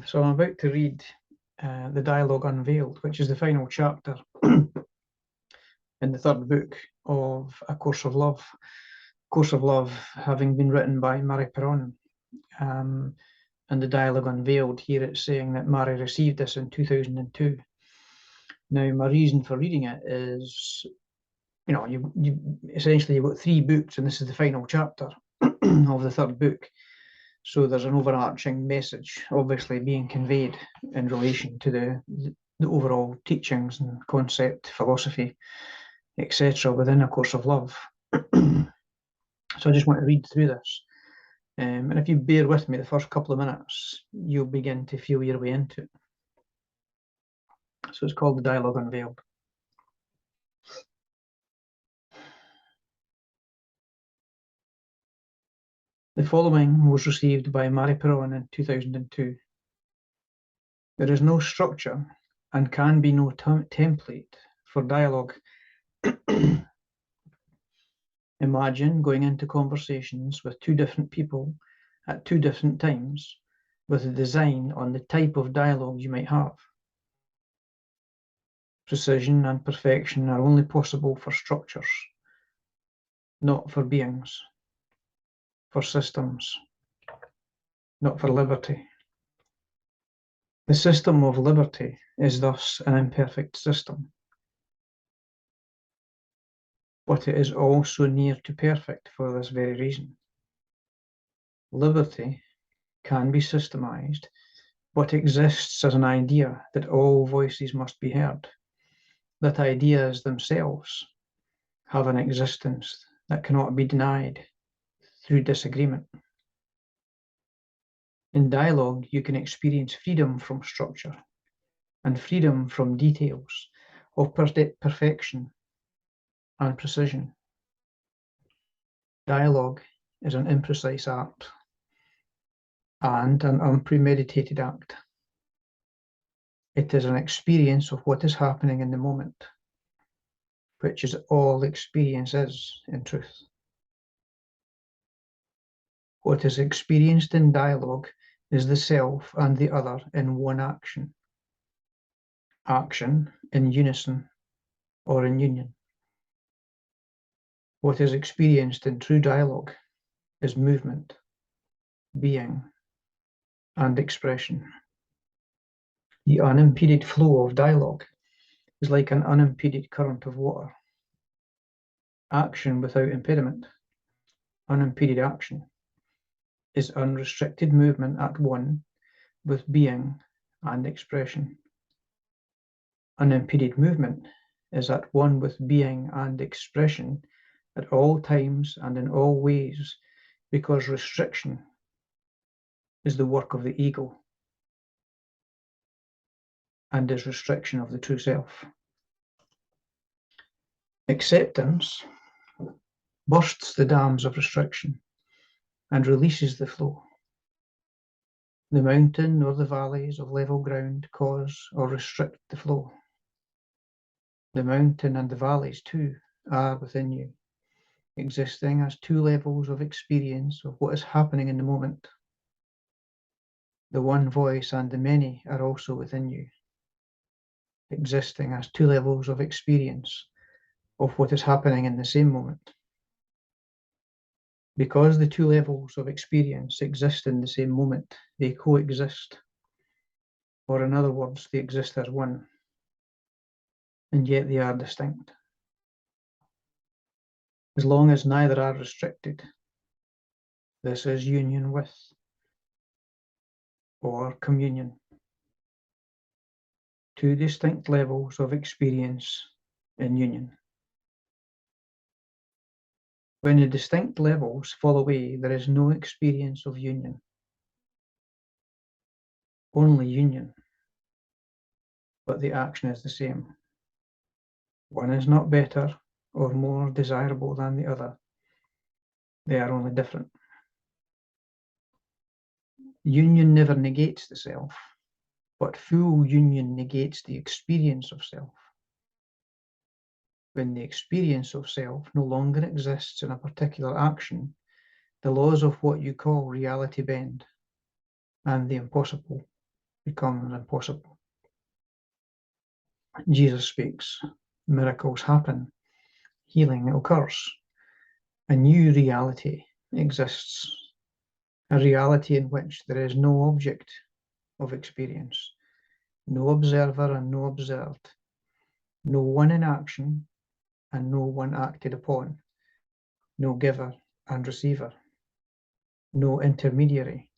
So I'm about to read the dialogue Unveiled, which is the final chapter in the third book of A Course of Love. Course of Love having been written by Mari Perron. And the dialogue Unveiled, here it's saying that Mari received this in 2002. Now, my reason for reading it is, you essentially you've got three books, and this is the final chapter of the third book. So there's an overarching message obviously being conveyed in relation to the overall teachings and concept, philosophy, etc. within A Course of Love. So I just want to read through this. And if you bear with me the first couple of minutes, you'll begin to feel your way into it. So it's called the Dialogue Unveiled. The following was received by Mari Perron in 2002. There is no structure and can be no template for dialogue. Imagine going into conversations with two different people at two different times with a design on the type of dialogue you might have. Precision and perfection are only possible for structures, not for beings, for systems, not for liberty. The system of liberty is thus an imperfect system, but it is also near to perfect for this very reason. Liberty can be systemized, but exists as an idea that all voices must be heard, that ideas themselves have an existence that cannot be denied through disagreement. In dialogue, you can experience freedom from structure and freedom from details of perfection and precision. Dialogue is an imprecise act and an unpremeditated act. It is an experience of what is happening in the moment, which is all experience is, in truth. What is experienced in dialogue is the self and the other in one action. Action in unison or in union. What is experienced in true dialogue is movement, being, and expression. The unimpeded flow of dialogue is like an unimpeded current of water. Action without impediment, unimpeded action, is unrestricted movement at one with being and expression. Unimpeded movement is at one with being and expression at all times and in all ways, because restriction is the work of the ego and is restriction of the true self. Acceptance bursts the dams of restriction and releases the flow. The mountain or the valleys of level ground cause or restrict the flow. The mountain and the valleys too are within you, existing as two levels of experience of what is happening in the moment. The one voice and the many are also within you, existing as two levels of experience of what is happening in the same moment. Because the two levels of experience exist in the same moment, they coexist, or in other words, they exist as one, and yet they are distinct. As long as neither are restricted, this is union with, or communion. Two distinct levels of experience in union. When the distinct levels fall away, there is no experience of union. Only union, but the action is the same. One is not better or more desirable than the other. They are only different. Union never negates the self, but full union negates the experience of self. When the experience of self no longer exists in a particular action, the laws of what you call reality bend, and the impossible becomes impossible. Jesus speaks, miracles happen, healing occurs, a new reality exists, a reality in which there is no object of experience, no observer and no observed, no one in action and no one acted upon, no giver and receiver, no intermediary,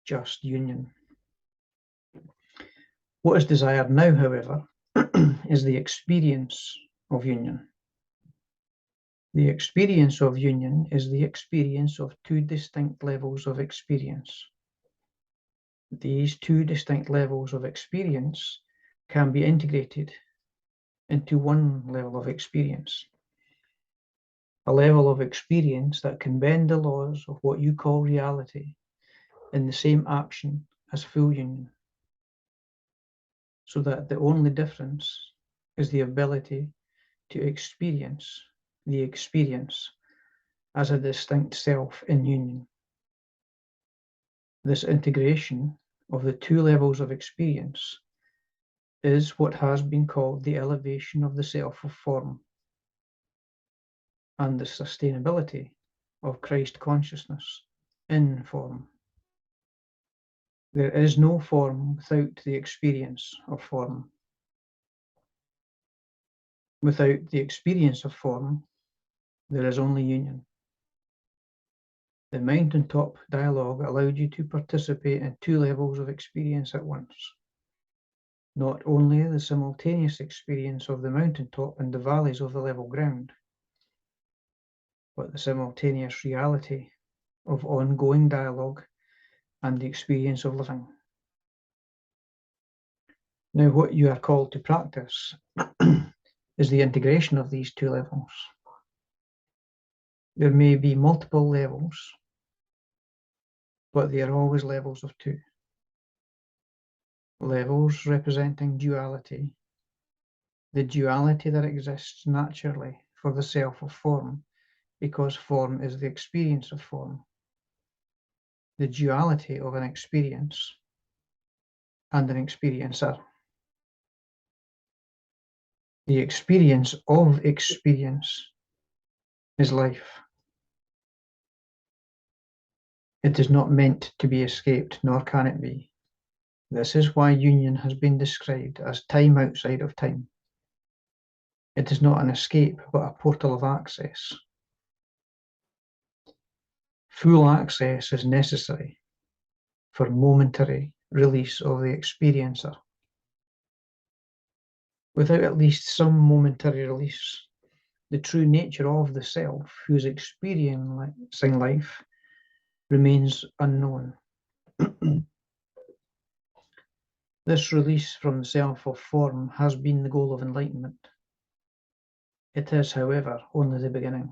just union. What is desired now, however, is the experience of union. The experience of union is the experience of two distinct levels of experience. These two distinct levels of experience can be integrated into one level of experience. A level of experience that can bend the laws of what you call reality in the same action as full union, so that the only difference is the ability to experience the experience as a distinct self in union. This integration of the two levels of experience is what has been called the elevation of the self of form and the sustainability of Christ consciousness in form. There is no form without the experience of form. Without the experience of form, there is only union. The mountaintop dialogue allowed you to participate in two levels of experience at once. Not only the simultaneous experience of the mountaintop and the valleys of the level ground, but the simultaneous reality of ongoing dialogue and the experience of living. Now, what you are called to practice is the integration of these two levels. There may be multiple levels, but they are always levels of two. Levels representing duality, the duality that exists naturally for the self of form, because form is the experience of form. The duality of an experience and an experiencer. The experience of experience is life. It is not meant to be escaped, nor can it be. This is why union has been described as time outside of time. It is not an escape, but a portal of access. Full access is necessary for momentary release of the experiencer. Without at least some momentary release, the true nature of the self who is experiencing life remains unknown. This release from the self of form has been the goal of enlightenment. It is, however, only the beginning.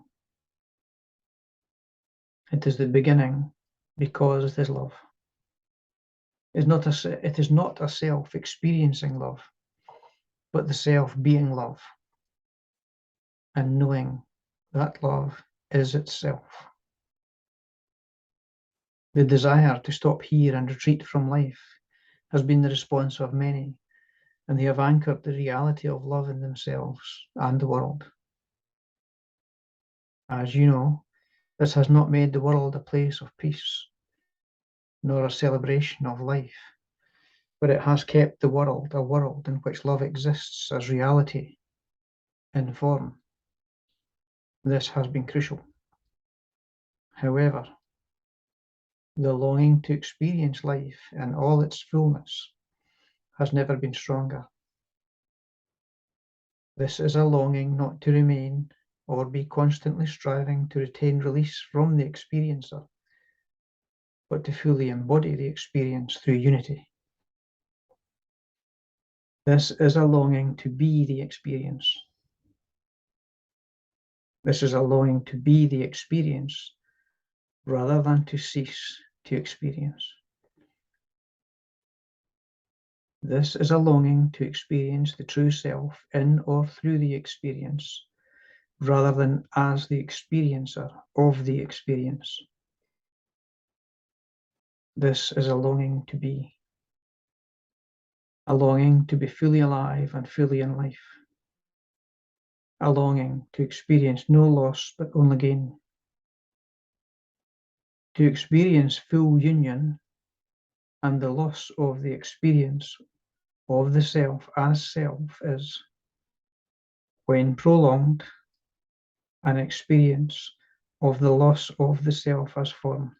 It is the beginning because it is love. It is not a self experiencing love, but the self being love and knowing that love is itself. The desire to stop here and retreat from life has been the response of many, and they have anchored the reality of love in themselves and the world. As you know, this has not made the world a place of peace, nor a celebration of life, but it has kept the world a world in which love exists as reality in form. This has been crucial. However, the longing to experience life in all its fullness has never been stronger. This is a longing not to remain or be constantly striving to retain release from the experiencer, but to fully embody the experience through unity. This is a longing to be the experience. This is a longing to be the experience rather than to cease to experience. This is a longing to experience the true self in or through the experience, rather than as the experiencer of the experience. This is a longing to be. a longing to be fully alive and fully in life, a longing to experience no loss but only gain, to experience full union and the loss of the experience of the self as self is, when prolonged, an experience of the loss of the self as form.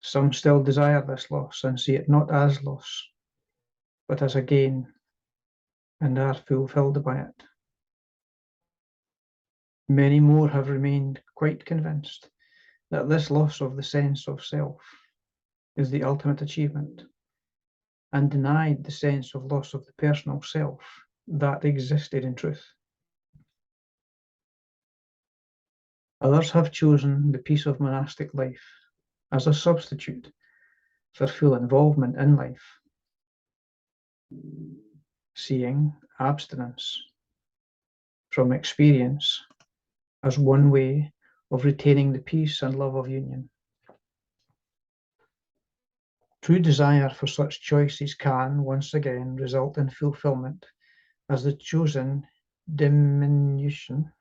Some still desire this loss and see it not as loss, but as a gain, and are fulfilled by it. Many more have remained quite convinced that this loss of the sense of self is the ultimate achievement, and denied the sense of loss of the personal self that existed in truth. Others have chosen the peace of monastic life as a substitute for full involvement in life, seeing abstinence from experience as one way of retaining the peace and love of union. True desire for such choices can, once again, result in fulfillment as the chosen diminution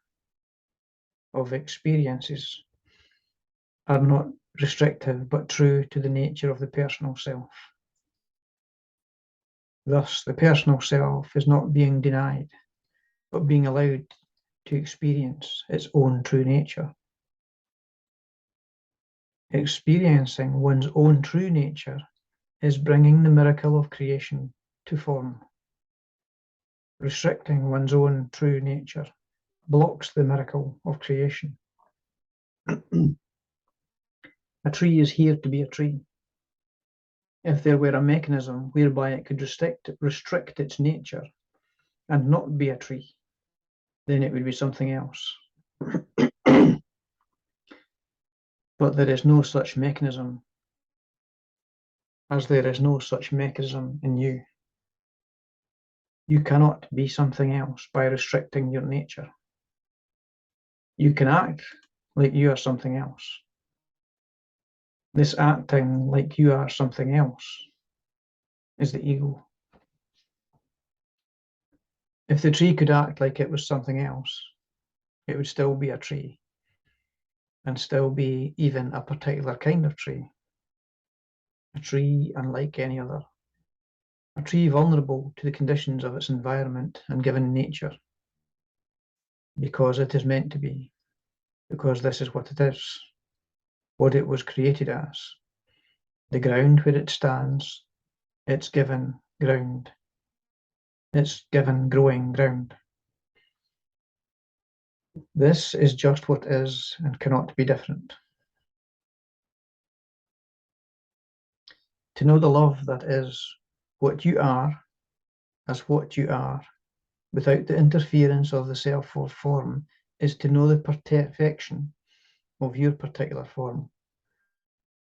of experiences are not restrictive but true to the nature of the personal self. Thus, the personal self is not being denied, but being allowed to experience its own true nature. Experiencing one's own true nature is bringing the miracle of creation to form. Restricting one's own true nature blocks the miracle of creation. A tree is here to be a tree. If there were a mechanism whereby it could restrict its nature and not be a tree, then it would be something else. But there is no such mechanism, as there is no such mechanism in you. You cannot be something else by restricting your nature. You can act like you are something else. This acting like you are something else is the ego. If the tree could act like it was something else, it would still be a tree, and still be even a particular kind of tree. A tree unlike any other. A tree vulnerable to the conditions of its environment and given nature, because it is meant to be, because this is what it is, what it was created as. The ground where it stands, its given ground, its given growing ground. This is just what is and cannot be different. To know the love that is what you are as what you are, without the interference of the self or form, is to know the perfection of your particular form,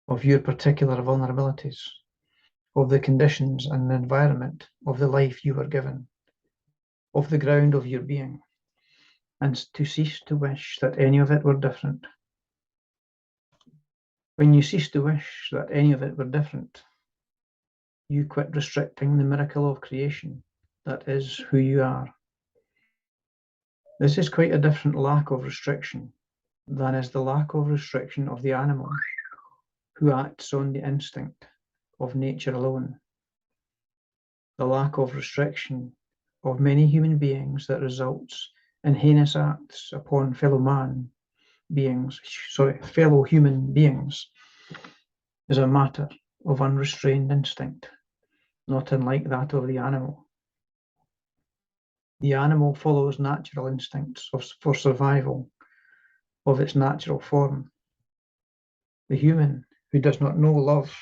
of your particular vulnerabilities, of the conditions and the environment of the life you were given, of the ground of your being, and to cease to wish that any of it were different. When you cease to wish that any of it were different, you quit restricting the miracle of creation that is who you are. This is quite a different lack of restriction than is the lack of restriction of the animal, who acts on the instinct of nature alone. The lack of restriction of many human beings that results in heinous acts upon fellow human beings, is a matter of unrestrained instinct, not unlike that of the animal. The animal follows natural instincts for survival of its natural form. The human, who does not know love,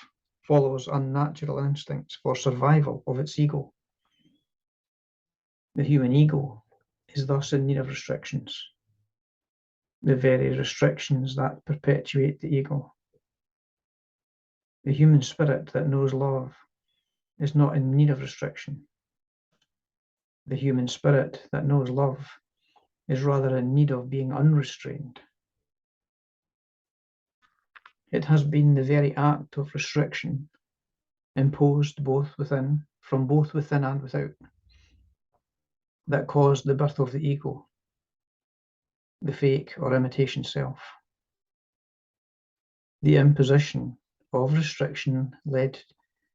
follows unnatural instincts for survival of its ego. The human ego is thus in need of restrictions, the very restrictions that perpetuate the ego. The human spirit that knows love is not in need of restriction. The human spirit that knows love is rather in need of being unrestrained. It has been the very act of restriction imposed from both within and without, that caused the birth of the ego, the fake or imitation self. The imposition of restriction led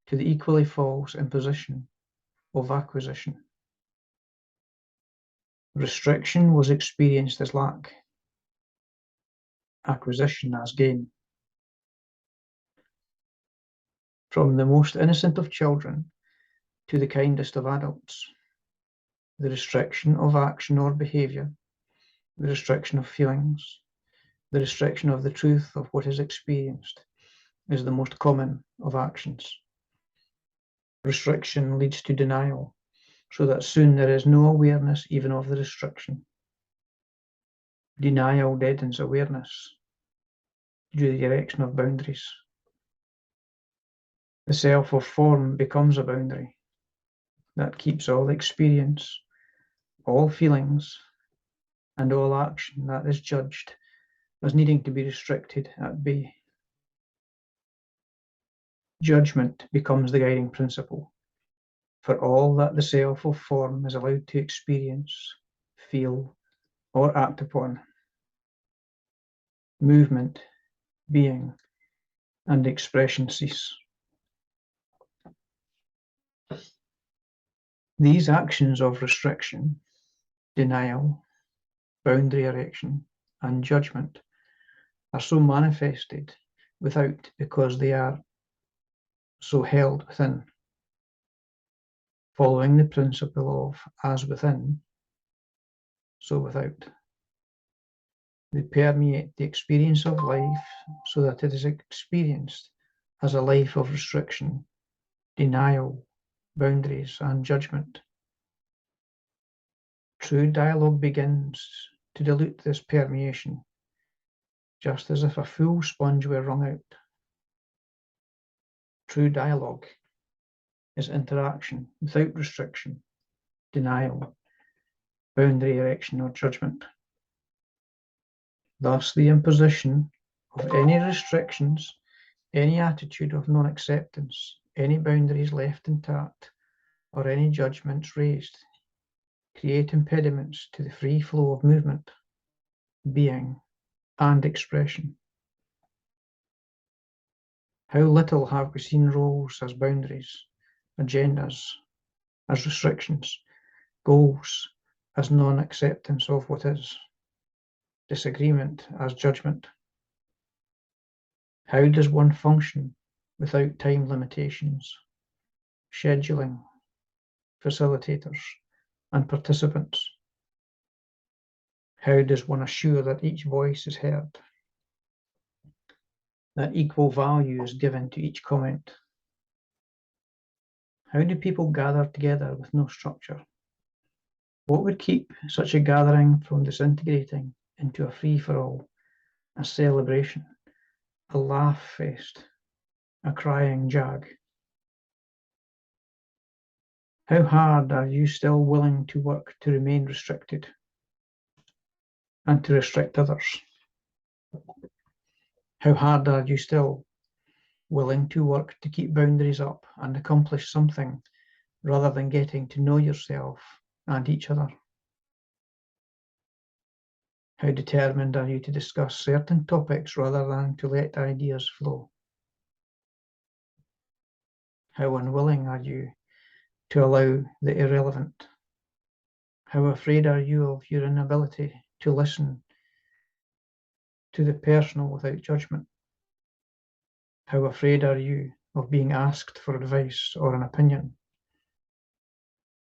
to the equally false imposition of acquisition. Restriction was experienced as lack, acquisition as gain. From the most innocent of children to the kindest of adults, the restriction of action or behaviour, the restriction of feelings, the restriction of the truth of what is experienced is the most common of actions. Restriction leads to denial, so that soon there is no awareness even of the restriction. Denial deadens awareness due to the erection of boundaries. The self of form becomes a boundary that keeps all experience, all feelings, and all action that is judged as needing to be restricted at bay. Judgment becomes the guiding principle for all that the self of form is allowed to experience, feel, or act upon. Movement, being, and expression cease. These actions of restriction, denial, boundary erection, and judgment are so manifested without because they are so held within, following the principle of as within, so without. They permeate the experience of life so that it is experienced as a life of restriction, denial, boundaries, and judgment. True dialogue begins to dilute this permeation, just as if a full sponge were wrung out. True dialogue is interaction without restriction, denial, boundary erection, or judgment. Thus, the imposition of any restrictions, any attitude of non-acceptance, any boundaries left intact, or any judgments raised create impediments to the free flow of movement, being, and expression. How little have we seen roles as boundaries, agendas as restrictions, goals as non-acceptance of what is, disagreement as judgment. How does one function without time limitations, scheduling, facilitators, and participants? How does one assure that each voice is heard, that equal value is given to each comment? How do people gather together with no structure? What would keep such a gathering from disintegrating into a free-for-all, a celebration, a laugh fest, a crying jag? How hard are you still willing to work to remain restricted and to restrict others? How hard are you still willing to work to keep boundaries up and accomplish something rather than getting to know yourself and each other? How determined are you to discuss certain topics rather than to let ideas flow? How unwilling are you to allow the irrelevant? How afraid are you of your inability to listen to the personal without judgment? How afraid are you of being asked for advice or an opinion?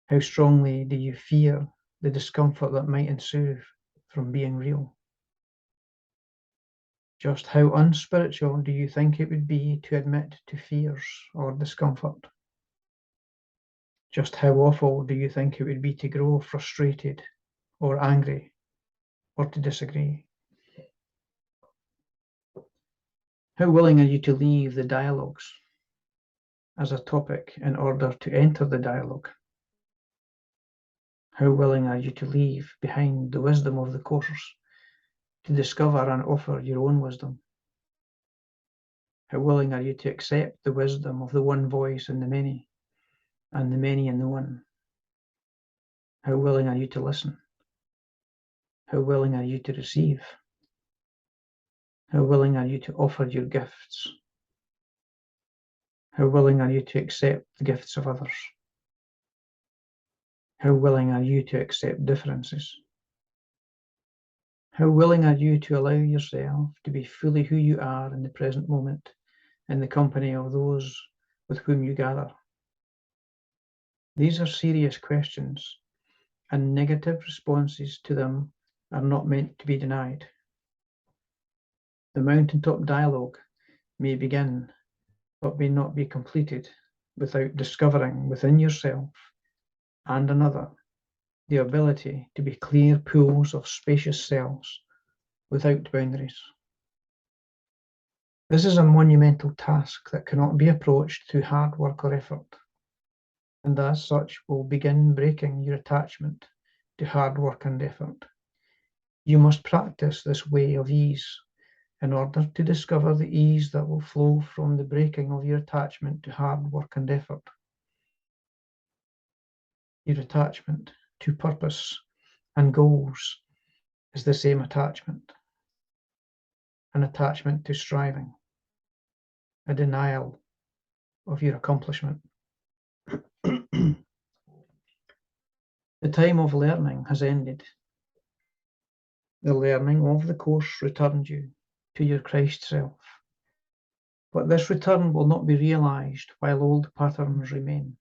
How strongly do you fear the discomfort that might ensue from being real? Just how unspiritual do you think it would be to admit to fears or discomfort? Just how awful do you think it would be to grow frustrated or angry or to disagree? How willing are you to leave the dialogues as a topic in order to enter the dialogue? How willing are you to leave behind the wisdom of the course to discover and offer your own wisdom? How willing are you to accept the wisdom of the one voice in the many, and the many in the one? How willing are you to listen? How willing are you to receive? How willing are you to offer your gifts? How willing are you to accept the gifts of others? How willing are you to accept differences? How willing are you to allow yourself to be fully who you are in the present moment, in the company of those with whom you gather? These are serious questions, and negative responses to them are not meant to be denied. The mountaintop dialogue may begin, but may not be completed without discovering within yourself and another the ability to be clear pools of spacious selves without boundaries. This is a monumental task that cannot be approached through hard work or effort, and as such will begin breaking your attachment to hard work and effort. You must practice this way of ease in order to discover the ease that will flow from the breaking of your attachment to hard work and effort. Your attachment to purpose and goals is the same attachment, an attachment to striving, a denial of your accomplishment. The time of learning has ended. The learning of the course returned you to your Christ self. But this return will not be realized while old patterns remain.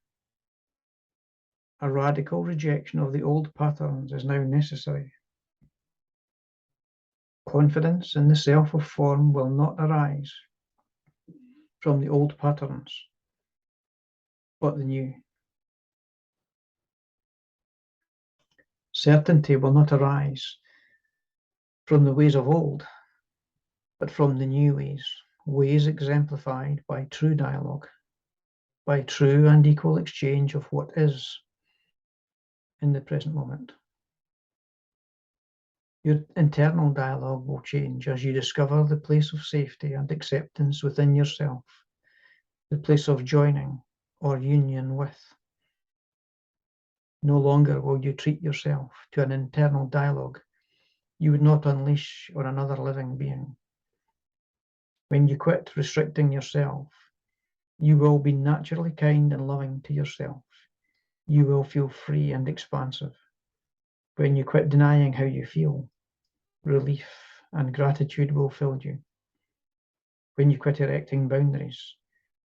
A radical rejection of the old patterns is now necessary. Confidence in the self of form will not arise from the old patterns, but the new. Certainty will not arise from the ways of old, but from the new ways, ways exemplified by true dialogue, by true and equal exchange of what is in the present moment. Your internal dialogue will change as you discover the place of safety and acceptance within yourself, the place of joining or union with. No longer will you treat yourself to an internal dialogue you would not unleash on another living being. When you quit restricting yourself, you will be naturally kind and loving to yourself. You will feel free and expansive. When you quit denying how you feel, relief and gratitude will fill you. When you quit erecting boundaries,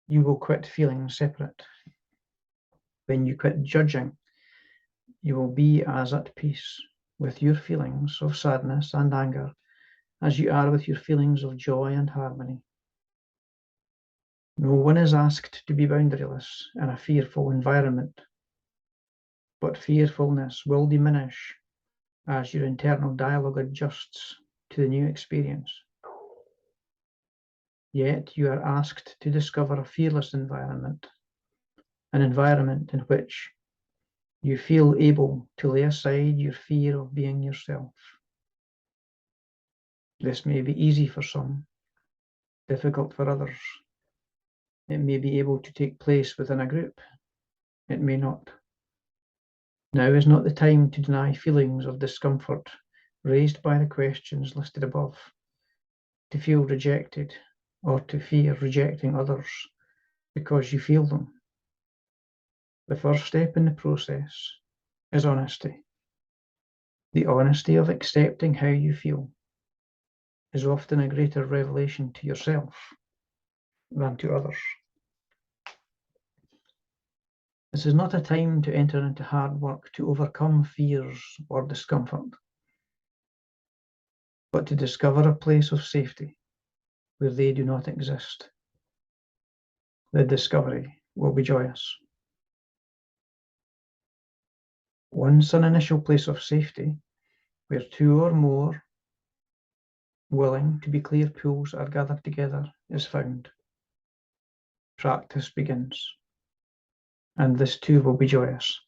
you will quit feeling separate. When you quit judging, you will be as at peace with your feelings of sadness and anger as you are with your feelings of joy and harmony. No one is asked to be boundaryless in a fearful environment, but fearfulness will diminish as your internal dialogue adjusts to the new experience. Yet you are asked to discover a fearless environment, an environment in which you feel able to lay aside your fear of being yourself. This may be easy for some, difficult for others. It may be able to take place within a group. It may not. Now is not the time to deny feelings of discomfort raised by the questions listed above, to feel rejected or to fear rejecting others because you feel them. The first step in the process is honesty. The honesty of accepting how you feel is often a greater revelation to yourself than to others. This is not a time to enter into hard work to overcome fears or discomfort, but to discover a place of safety where they do not exist. The discovery will be joyous. Once an initial place of safety, where two or more willing to be clear pools are gathered together, is found, practice begins. And this too will be joyous.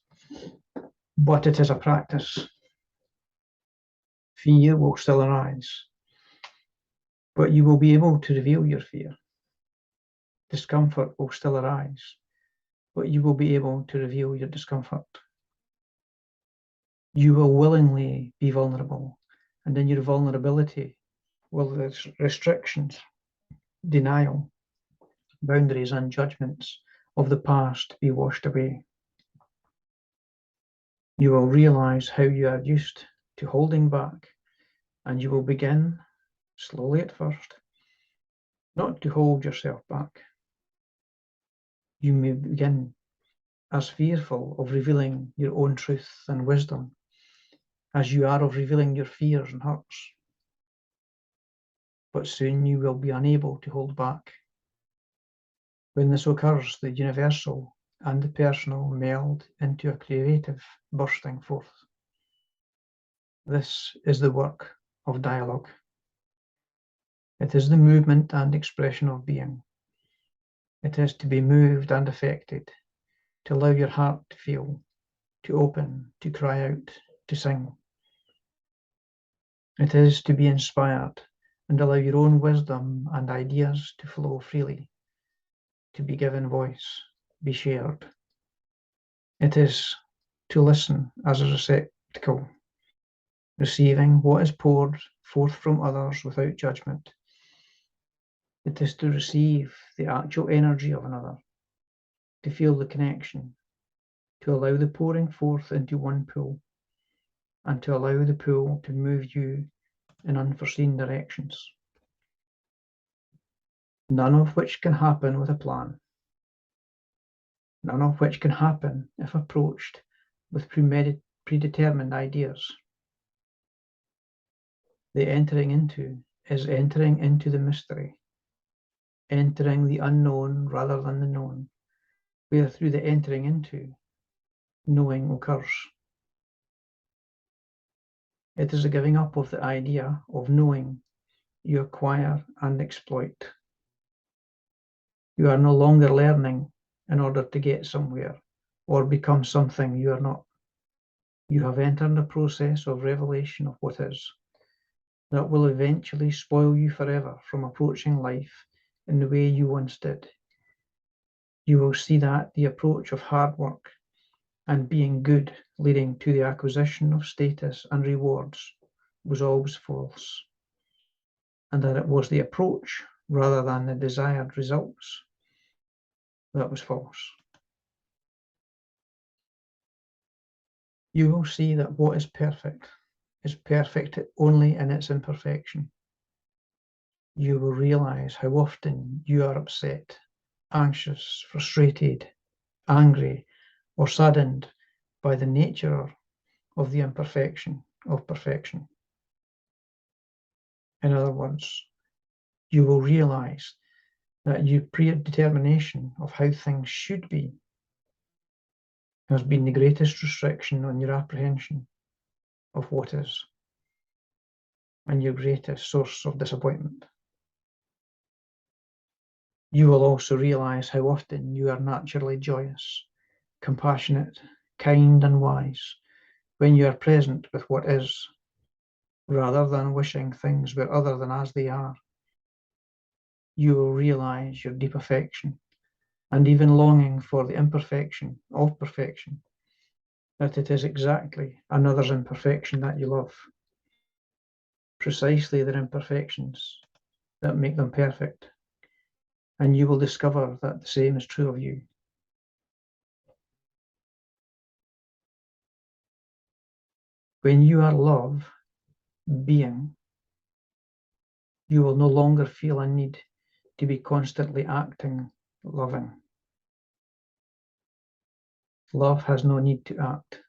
But it is a practice. Fear will still arise, but you will be able to reveal your fear. Discomfort will still arise, but you will be able to reveal your discomfort. You will willingly be vulnerable, and in your vulnerability will the restrictions, denial, boundaries, and judgments of the past be washed away. You will realize how you are used to holding back, and you will begin, slowly at first, not to hold yourself back. You may begin as fearful of revealing your own truth and wisdom as you are of revealing your fears and hurts. But soon you will be unable to hold back. When this occurs, the universal and the personal meld into a creative bursting forth. This is the work of dialogue. It is the movement and expression of being. It is to be moved and affected, to allow your heart to feel, to open, to cry out, to sing. It is to be inspired and allow your own wisdom and ideas to flow freely, to be given voice, be shared. It is to listen as a receptacle, receiving what is poured forth from others without judgment. It is to receive the actual energy of another, to feel the connection, to allow the pouring forth into one pool, and to allow the pool to move you in unforeseen directions, none of which can happen with a plan, none of which can happen if approached with predetermined ideas. The entering into is entering into the mystery, entering the unknown rather than the known, where through the entering into, knowing occurs. It is a giving up of the idea of knowing you acquire and exploit. You are no longer learning in order to get somewhere or become something you are not. You have entered a process of revelation of what is, that will eventually spoil you forever from approaching life in the way you once did. You will see that the approach of hard work and being good leading to the acquisition of status and rewards was always false, and that it was the approach rather than the desired results that was false. You will see that what is perfect only in its imperfection. You will realize how often you are upset, anxious, frustrated, angry, or saddened by the nature of the imperfection of perfection. In other words, you will realize that your predetermination of how things should be has been the greatest restriction on your apprehension of what is, and your greatest source of disappointment. You will also realize how often you are naturally joyous, compassionate, kind, and wise when you are present with what is, rather than wishing things were other than as they are. You will realize your deep affection and even longing for the imperfection of perfection, that it is exactly another's imperfection that you love, precisely their imperfections that make them perfect, and you will discover that the same is true of you. When you are love, being, you will no longer feel a need to be constantly acting loving. Love has no need to act.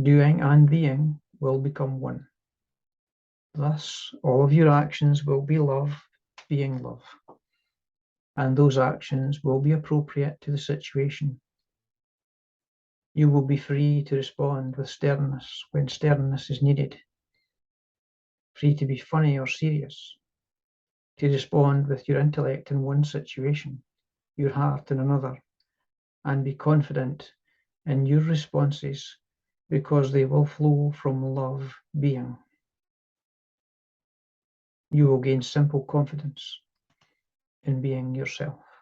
Doing and being will become one. Thus, all of your actions will be love, being love, and those actions will be appropriate to the situation. You will be free to respond with sternness when sternness is needed, free to be funny or serious, to respond with your intellect in one situation, your heart in another, and be confident in your responses because they will flow from love being. You will gain simple confidence, in being yourself.